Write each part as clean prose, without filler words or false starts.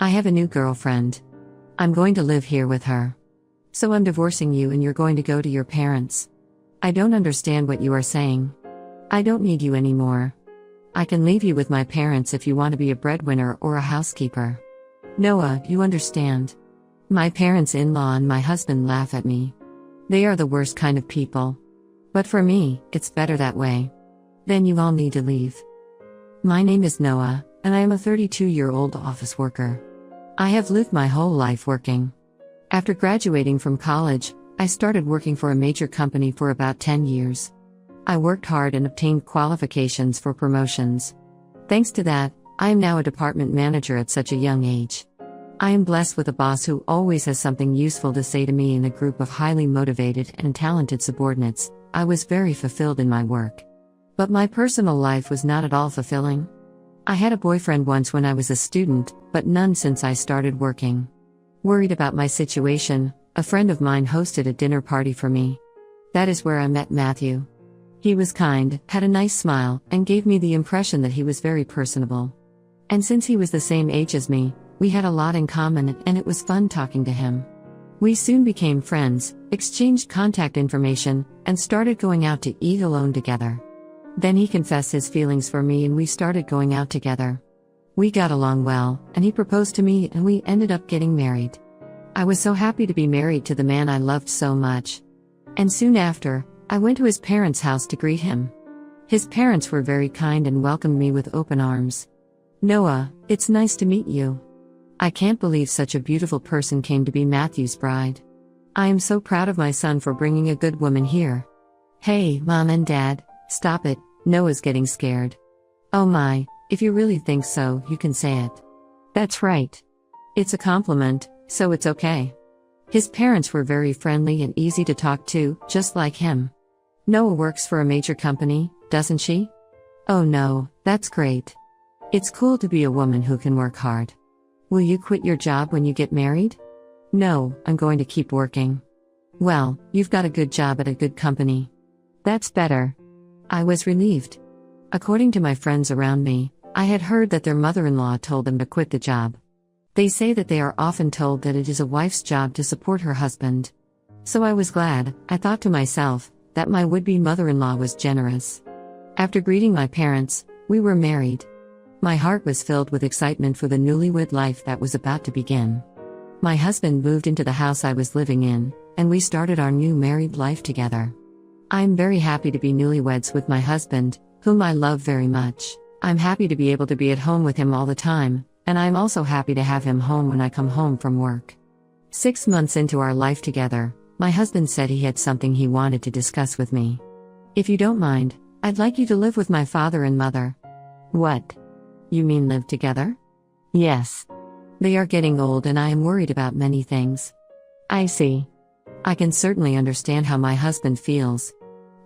I have a new girlfriend. I'm going to live here with her. So I'm divorcing you and you're going to go to your parents. I don't understand what you are saying. I don't need you anymore. I can leave you with my parents if you want to be a breadwinner or a housekeeper. Noah, you understand. My parents-in-law and my husband laugh at me. They are the worst kind of people. But for me, it's better that way. Then you all need to leave. My name is Noah, and I am a 32-year-old office worker. I have lived my whole life working. After graduating from college, I started working for a major company for about 10 years. I worked hard and obtained qualifications for promotions. Thanks to that, I am now a department manager at such a young age. I am blessed with a boss who always has something useful to say to me. In a group of highly motivated and talented subordinates, I was very fulfilled in my work. But my personal life was not at all fulfilling. I had a boyfriend once when I was a student, but none since I started working. Worried about my situation, a friend of mine hosted a dinner party for me. That is where I met Matthew. He was kind, had a nice smile, and gave me the impression that he was very personable. And since he was the same age as me, we had a lot in common and it was fun talking to him. We soon became friends, exchanged contact information, and started going out to eat alone together. Then he confessed his feelings for me and we started going out together. We got along well, and he proposed to me and we ended up getting married. I was so happy to be married to the man I loved so much. And soon after, I went to his parents' house to greet him. His parents were very kind and welcomed me with open arms. Noah, it's nice to meet you. I can't believe such a beautiful person came to be Matthew's bride. I am so proud of my son for bringing a good woman here. Hey, Mom and Dad, stop it, Noah's getting scared. Oh my, if you really think so, you can say it. That's right. It's a compliment, so it's okay. His parents were very friendly and easy to talk to, just like him. Noah works for a major company, doesn't she? Oh no, that's great. It's cool to be a woman who can work hard. Will you quit your job when you get married? No, I'm going to keep working. Well, you've got a good job at a good company. That's better. I was relieved. According to my friends around me, I had heard that their mother-in-law told them to quit the job. They say that they are often told that it is a wife's job to support her husband. So I was glad, I thought to myself, that my would-be mother-in-law was generous. After greeting my parents, we were married. My heart was filled with excitement for the newlywed life that was about to begin. My husband moved into the house I was living in, and we started our new married life together. I am very happy to be newlyweds with my husband, whom I love very much. I'm happy to be able to be at home with him all the time, and I'm also happy to have him home when I come home from work. 6 months into our life together, my husband said he had something he wanted to discuss with me. If you don't mind, I'd like you to live with my father and mother. What? You mean live together? Yes. They are getting old and I am worried about many things. I see. I can certainly understand how my husband feels.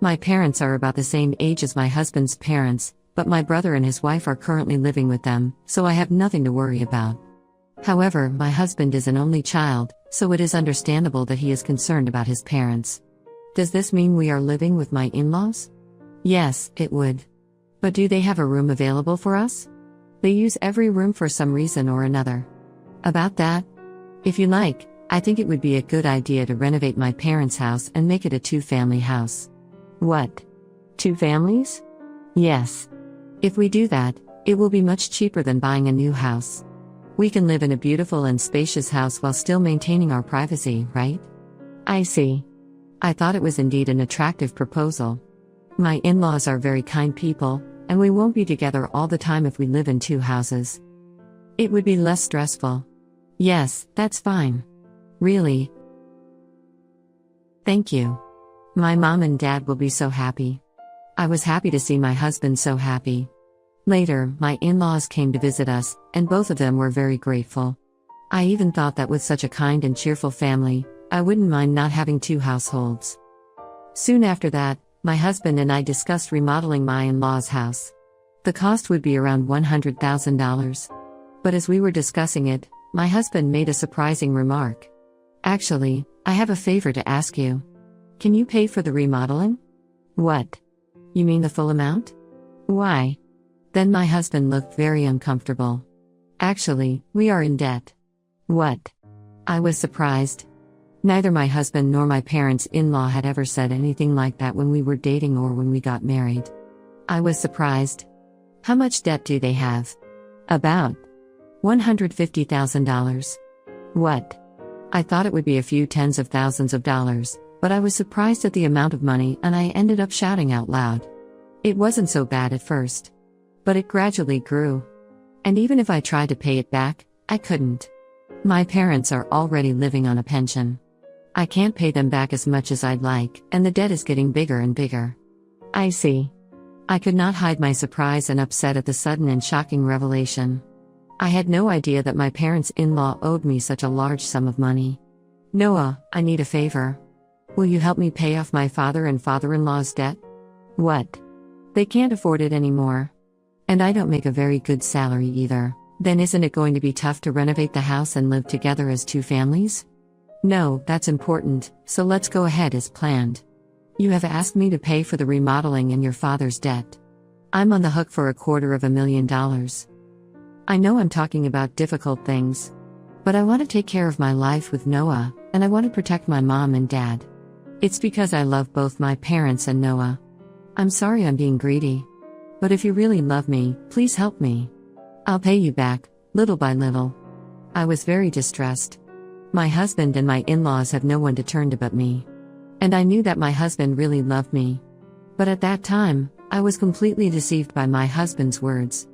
My parents are about the same age as my husband's parents, but my brother and his wife are currently living with them, so I have nothing to worry about. However, my husband is an only child, so it is understandable that he is concerned about his parents. Does this mean we are living with my in-laws? Yes, it would. But do they have a room available for us? They use every room for some reason or another. About that? If you like, I think it would be a good idea to renovate my parents' house and make it a 2-family house. What? 2 families? Yes. If we do that, it will be much cheaper than buying a new house. We can live in a beautiful and spacious house while still maintaining our privacy, right? I see. I thought it was indeed an attractive proposal. My in-laws are very kind people, and we won't be together all the time if we live in 2 houses. It would be less stressful. Yes, that's fine. Really? Thank you. My mom and dad will be so happy. I was happy to see my husband so happy. Later, my in-laws came to visit us, and both of them were very grateful. I even thought that with such a kind and cheerful family, I wouldn't mind not having 2 households. Soon after that, my husband and I discussed remodeling my in-laws' house. The cost would be around $100,000. But as we were discussing it, my husband made a surprising remark. Actually, I have a favor to ask you. Can you pay for the remodeling? What? You mean the full amount? Why? Then my husband looked very uncomfortable. Actually, we are in debt. What? I was surprised. Neither my husband nor my parents-in-law had ever said anything like that when we were dating or when we got married. I was surprised. How much debt do they have? About $150,000. What? I thought it would be a few tens of thousands of dollars, but I was surprised at the amount of money and I ended up shouting out loud. It wasn't so bad at first. But it gradually grew. And even if I tried to pay it back, I couldn't. My parents are already living on a pension. I can't pay them back as much as I'd like, and the debt is getting bigger and bigger. I see. I could not hide my surprise and upset at the sudden and shocking revelation. I had no idea that my parents-in-law owed me such a large sum of money. Noah, I need a favor. Will you help me pay off my father and father-in-law's debt? What? They can't afford it anymore. And I don't make a very good salary either. Then isn't it going to be tough to renovate the house and live together as two families? No, that's important, so let's go ahead as planned. You have asked me to pay for the remodeling and your father's debt. I'm on the hook for $250,000. I know I'm talking about difficult things. But I want to take care of my life with Noah, and I want to protect my mom and dad. It's because I love both my parents and Noah. I'm sorry I'm being greedy. But if you really love me, please help me. I'll pay you back, little by little. I was very distressed. My husband and my in-laws have no one to turn to but me. And I knew that my husband really loved me. But at that time, I was completely deceived by my husband's words.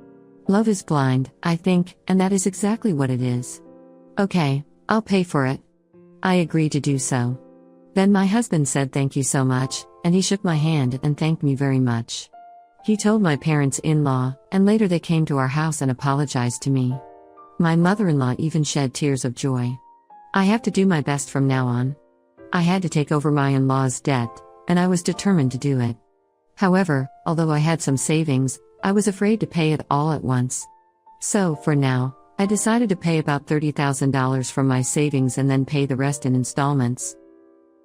Love is blind, I think, and that is exactly what it is. Okay, I'll pay for it. I agreed to do so. Then my husband said thank you so much, and he shook my hand and thanked me very much. He told my parents-in-law, and later they came to our house and apologized to me. My mother-in-law even shed tears of joy. I have to do my best from now on. I had to take over my in-law's debt, and I was determined to do it. However, although I had some savings, I was afraid to pay it all at once. So, for now, I decided to pay about $30,000 from my savings and then pay the rest in installments.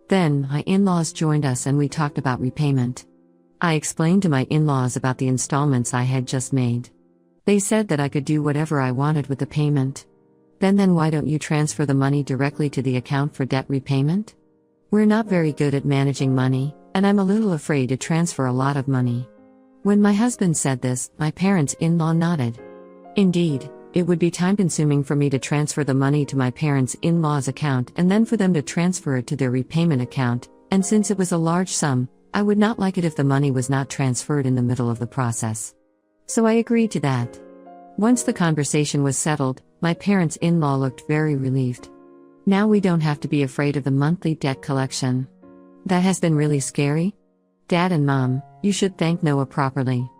Then, my in-laws joined us and we talked about repayment. I explained to my in-laws about the installments I had just made. They said that I could do whatever I wanted with the payment. Then why don't you transfer the money directly to the account for debt repayment? We're not very good at managing money, and I'm a little afraid to transfer a lot of money. When my husband said this, my parents-in-law nodded. Indeed, it would be time-consuming for me to transfer the money to my parents-in-law's account and then for them to transfer it to their repayment account, and since it was a large sum, I would not like it if the money was not transferred in the middle of the process. So I agreed to that. Once the conversation was settled, my parents-in-law looked very relieved. Now we don't have to be afraid of the monthly debt collection. That has been really scary. Dad and Mom, you should thank Noah properly.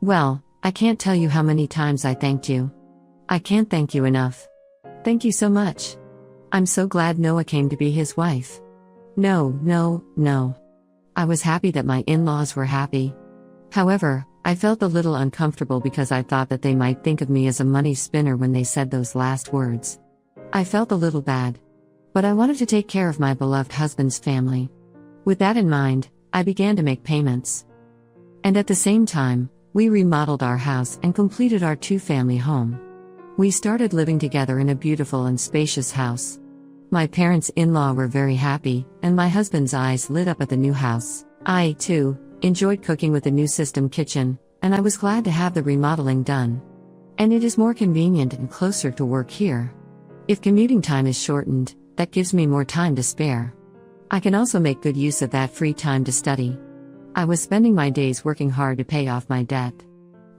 Well, I can't tell you how many times I thanked you. I can't thank you enough. Thank you so much. I'm so glad Noah came to be his wife. No. I was happy that my in-laws were happy. However, I felt a little uncomfortable because I thought that they might think of me as a money spinner when they said those last words. I felt a little bad. But I wanted to take care of my beloved husband's family. With that in mind, I began to make payments. And at the same time, we remodeled our house and completed our two-family home. We started living together in a beautiful and spacious house. My parents-in-law were very happy, and my husband's eyes lit up at the new house. I, too, enjoyed cooking with the new system kitchen, and I was glad to have the remodeling done. And it is more convenient and closer to work here. If commuting time is shortened, that gives me more time to spare. I can also make good use of that free time to study. I was spending my days working hard to pay off my debt.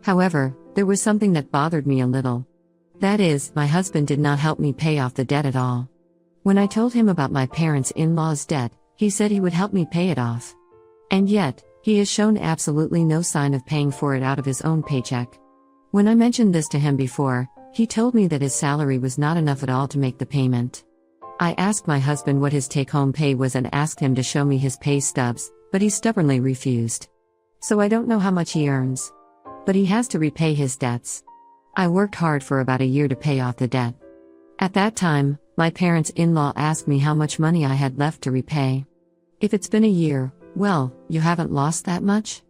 However, there was something that bothered me a little. That is, my husband did not help me pay off the debt at all. When I told him about my parents-in-law's debt, he said he would help me pay it off. And yet, he has shown absolutely no sign of paying for it out of his own paycheck. When I mentioned this to him before, he told me that his salary was not enough at all to make the payment. I asked my husband what his take-home pay was and asked him to show me his pay stubs, but he stubbornly refused. So I don't know how much he earns. But he has to repay his debts. I worked hard for about a year to pay off the debt. At that time, my parents-in-law asked me how much money I had left to repay. If it's been a year, well, you haven't lost that much?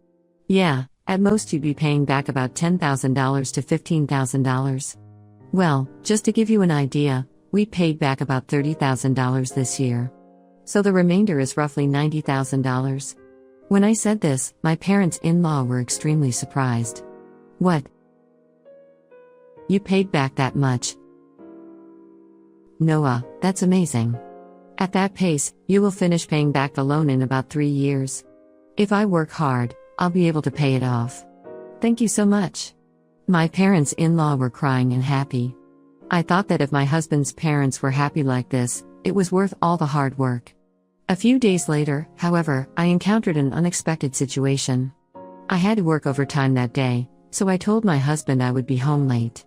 Yeah, at most you'd be paying back about $10,000 to $15,000. Well, just to give you an idea, we paid back about $30,000 this year. So the remainder is roughly $90,000. When I said this, my parents-in-law were extremely surprised. What? You paid back that much? Noah, that's amazing. At that pace, you will finish paying back the loan in about 3 years. If I work hard, I'll be able to pay it off. Thank you so much. My parents-in-law were crying and happy. I thought that if my husband's parents were happy like this, it was worth all the hard work. A few days later, however, I encountered an unexpected situation. I had to work overtime that day, so I told my husband I would be home late.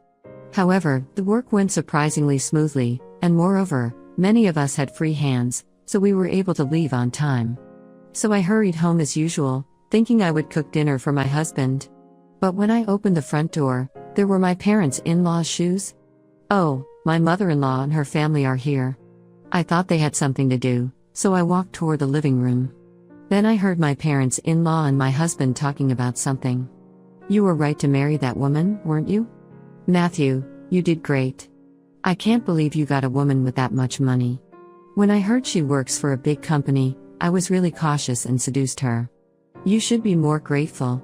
However, the work went surprisingly smoothly, and moreover, many of us had free hands, so we were able to leave on time. So I hurried home as usual, thinking I would cook dinner for my husband. But when I opened the front door, there were my parents-in-law's shoes. Oh, my mother-in-law and her family are here. I thought they had something to do, so I walked toward the living room. Then I heard my parents-in-law and my husband talking about something. You were right to marry that woman, weren't you? Matthew, you did great. I can't believe you got a woman with that much money. When I heard she works for a big company, I was really cautious and seduced her. You should be more grateful.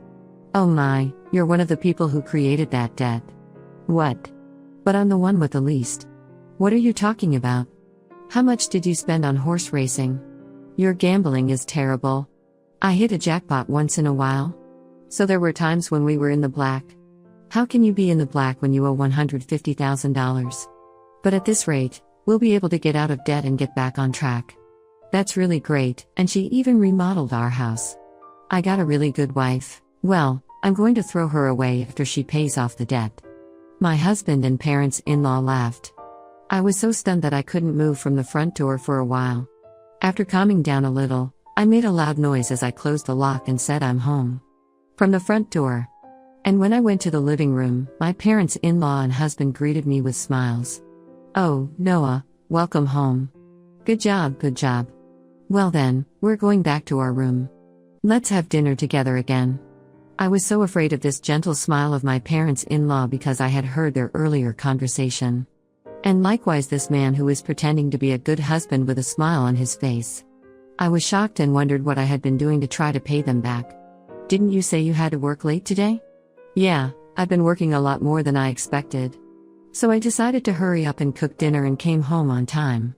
Oh my, you're one of the people who created that debt. What? But I'm the one with the least. What are you talking about? How much did you spend on horse racing? Your gambling is terrible. I hit a jackpot once in a while. So there were times when we were in the black. How can you be in the black when you owe $150,000? But at this rate, we'll be able to get out of debt and get back on track. That's really great, and she even remodeled our house. I got a really good wife. Well, I'm going to throw her away after she pays off the debt. My husband and parents-in-law laughed. I was so stunned that I couldn't move from the front door for a while. After calming down a little, I made a loud noise as I closed the lock and said I'm home. From the front door. And when I went to the living room, my parents-in-law and husband greeted me with smiles. Oh, Noah, welcome home. Good job, good job. Well then, we're going back to our room. Let's have dinner together again. I was so afraid of this gentle smile of my parents-in-law because I had heard their earlier conversation. And likewise this man who was pretending to be a good husband with a smile on his face. I was shocked and wondered what I had been doing to try to pay them back. Didn't you say you had to work late today? Yeah, I've been working a lot more than I expected. So I decided to hurry up and cook dinner and came home on time.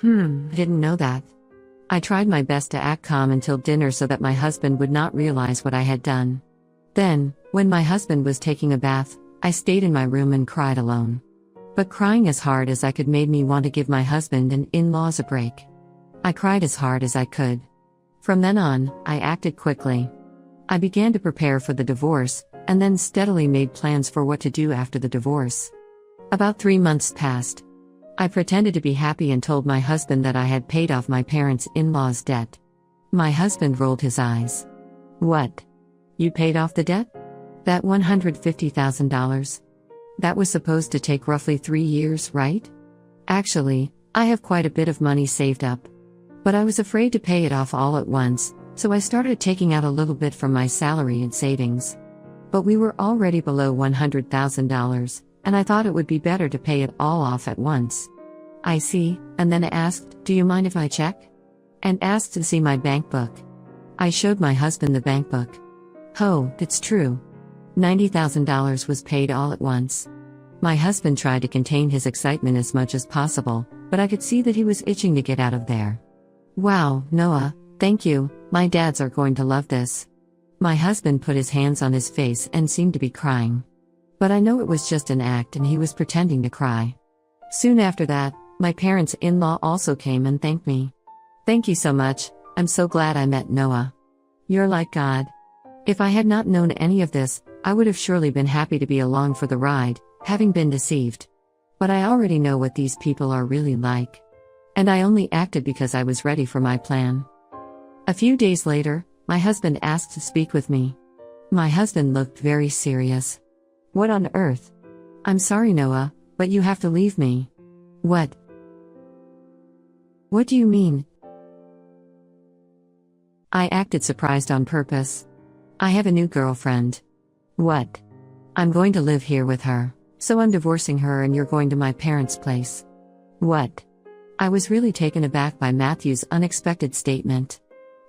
I didn't know that. I tried my best to act calm until dinner so that my husband would not realize what I had done. Then, when my husband was taking a bath, I stayed in my room and cried alone. But crying as hard as I could made me want to give my husband and in-laws a break. I cried as hard as I could. From then on, I acted quickly. I began to prepare for the divorce, and then steadily made plans for what to do after the divorce. About 3 months passed. I pretended to be happy and told my husband that I had paid off my parents-in-law's debt. My husband rolled his eyes. What? You paid off the debt? That $150,000? That was supposed to take roughly 3 years, right? Actually, I have quite a bit of money saved up. But I was afraid to pay it off all at once, so I started taking out a little bit from my salary and savings. But we were already below $100,000, and I thought it would be better to pay it all off at once. I see, and then asked, do you mind if I check? And asked to see my bank book. I showed my husband the bank book. Oh, it's true. $90,000 was paid all at once. My husband tried to contain his excitement as much as possible, but I could see that he was itching to get out of there. Wow, Noah, thank you, my dads are going to love this. My husband put his hands on his face and seemed to be crying. But I know it was just an act and he was pretending to cry. Soon after that, my parents-in-law also came and thanked me. Thank you so much, I'm so glad I met Noah. You're like God. If I had not known any of this, I would have surely been happy to be along for the ride, having been deceived. But I already know what these people are really like. And I only acted because I was ready for my plan. A few days later, my husband asked to speak with me. My husband looked very serious. What on earth? I'm sorry, Noah, but you have to leave me. What? What do you mean? I acted surprised on purpose. I have a new girlfriend. What? I'm going to live here with her. So I'm divorcing her and you're going to my parents' place. What? I was really taken aback by Matthew's unexpected statement.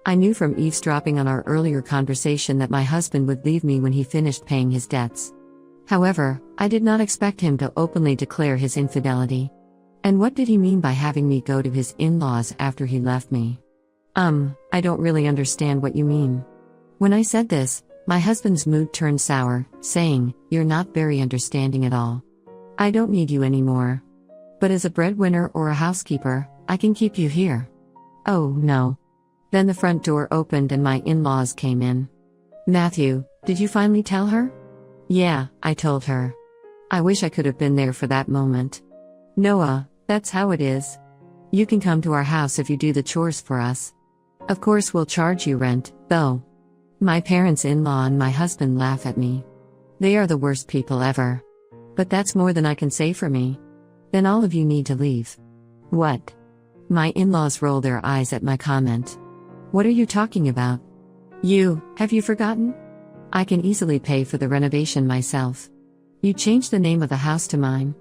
I knew from eavesdropping on our earlier conversation that my husband would leave me when he finished paying his debts. However, I did not expect him to openly declare his infidelity. And what did he mean by having me go to his in-laws after he left me? I don't really understand what you mean. When I said this, my husband's mood turned sour, saying, "You're not very understanding at all. I don't need you anymore. But as a breadwinner or a housekeeper, I can keep you here." Oh no. Then the front door opened and my in-laws came in. "Matthew, did you finally tell her?" "Yeah, I told her. I wish I could have been there for that moment." "Noah, that's how it is. You can come to our house if you do the chores for us. Of course we'll charge you rent, though." My parents-in-law and my husband laugh at me. They are the worst people ever. But that's more than I can say for me. "Then all of you need to leave." "What?" My in-laws roll their eyes at my comment. "What are you talking about? Have you forgotten? I can easily pay for the renovation myself. You changed the name of the house to mine.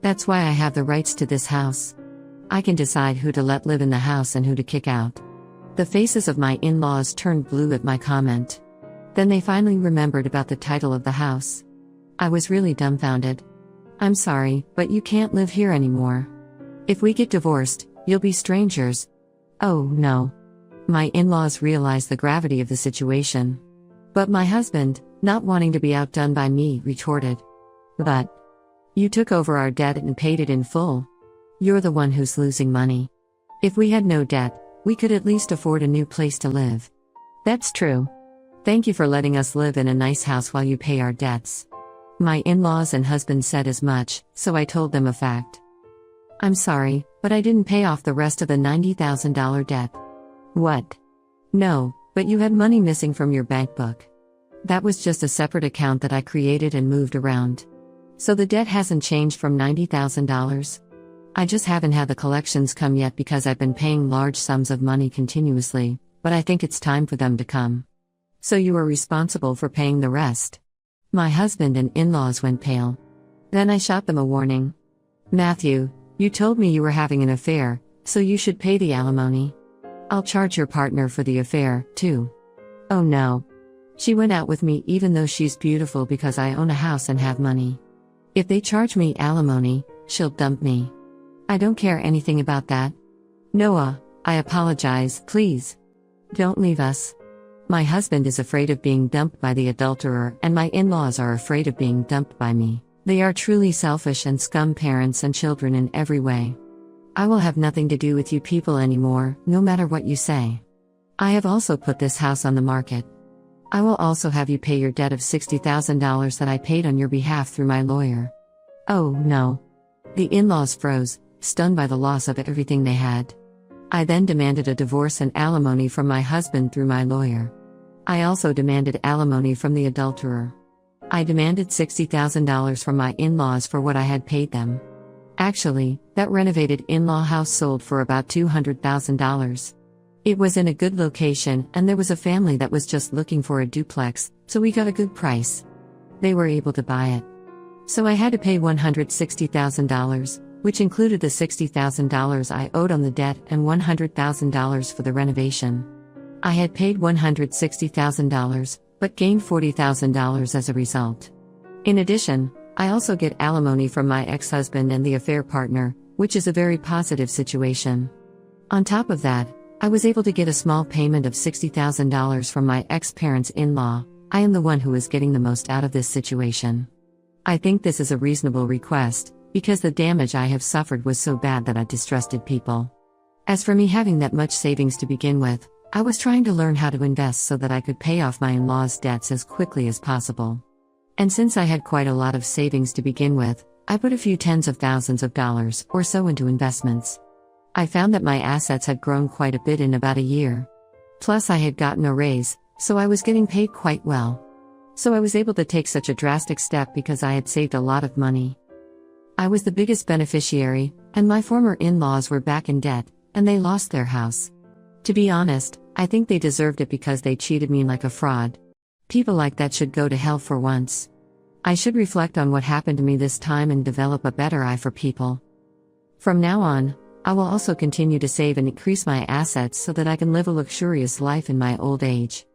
That's why I have the rights to this house. I can decide who to let live in the house and who to kick out." The faces of my in-laws turned blue at my comment. Then they finally remembered about the title of the house. I was really dumbfounded. "I'm sorry, but you can't live here anymore. If we get divorced, you'll be strangers." Oh no. My in-laws realized the gravity of the situation. But my husband, not wanting to be outdone by me, retorted, "But you took over our debt and paid it in full. You're the one who's losing money. If we had no debt, we could at least afford a new place to live." "That's true. Thank you for letting us live in a nice house while you pay our debts." My in-laws and husband said as much, so I told them a fact. "I'm sorry, but I didn't pay off the rest of the $90,000 debt." "What?" "No, but you had money missing from your bank book. That was just a separate account that I created and moved around. So the debt hasn't changed from $90,000. I just haven't had the collections come yet because I've been paying large sums of money continuously, but I think it's time for them to come. So you are responsible for paying the rest." My husband and in-laws went pale. Then I shot them a warning. "Matthew, you told me you were having an affair, so you should pay the alimony. I'll charge your partner for the affair, too." "Oh no. She went out with me even though she's beautiful because I own a house and have money. If they charge me alimony, she'll dump me. I don't care anything about that. Noah, I apologize, please. Don't leave us." My husband is afraid of being dumped by the adulterer and my in-laws are afraid of being dumped by me. They are truly selfish and scum parents and children in every way. "I will have nothing to do with you people anymore, no matter what you say. I have also put this house on the market. I will also have you pay your debt of $60,000 that I paid on your behalf through my lawyer." Oh no. The in-laws froze, stunned by the loss of everything they had. I then demanded a divorce and alimony from my husband through my lawyer. I also demanded alimony from the adulterer. I demanded $60,000 from my in-laws for what I had paid them. Actually, that renovated in-law house sold for about $200,000. It was in a good location and there was a family that was just looking for a duplex, so we got a good price. They were able to buy it. So I had to pay $160,000, which included the $60,000 I owed on the debt and $100,000 for the renovation. I had paid $160,000, but gained $40,000 as a result. In addition, I also get alimony from my ex-husband and the affair partner, which is a very positive situation. On top of that, I was able to get a small payment of $60,000 from my ex-parents-in-law. I am the one who is getting the most out of this situation. I think this is a reasonable request, because the damage I have suffered was so bad that I distrusted people. As for me having that much savings to begin with, I was trying to learn how to invest so that I could pay off my in-laws' debts as quickly as possible. And since I had quite a lot of savings to begin with, I put a few tens of thousands of dollars or so into investments. I found that my assets had grown quite a bit in about a year. Plus I had gotten a raise, so I was getting paid quite well. So I was able to take such a drastic step because I had saved a lot of money. I was the biggest beneficiary, and my former in-laws were back in debt, and they lost their house. To be honest, I think they deserved it because they cheated me like a fraud. People like that should go to hell for once. I should reflect on what happened to me this time and develop a better eye for people. From now on, I will also continue to save and increase my assets so that I can live a luxurious life in my old age.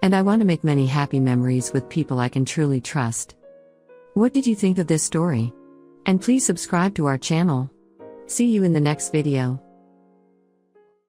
And I want to make many happy memories with people I can truly trust. What did you think of this story? And please subscribe to our channel. See you in the next video.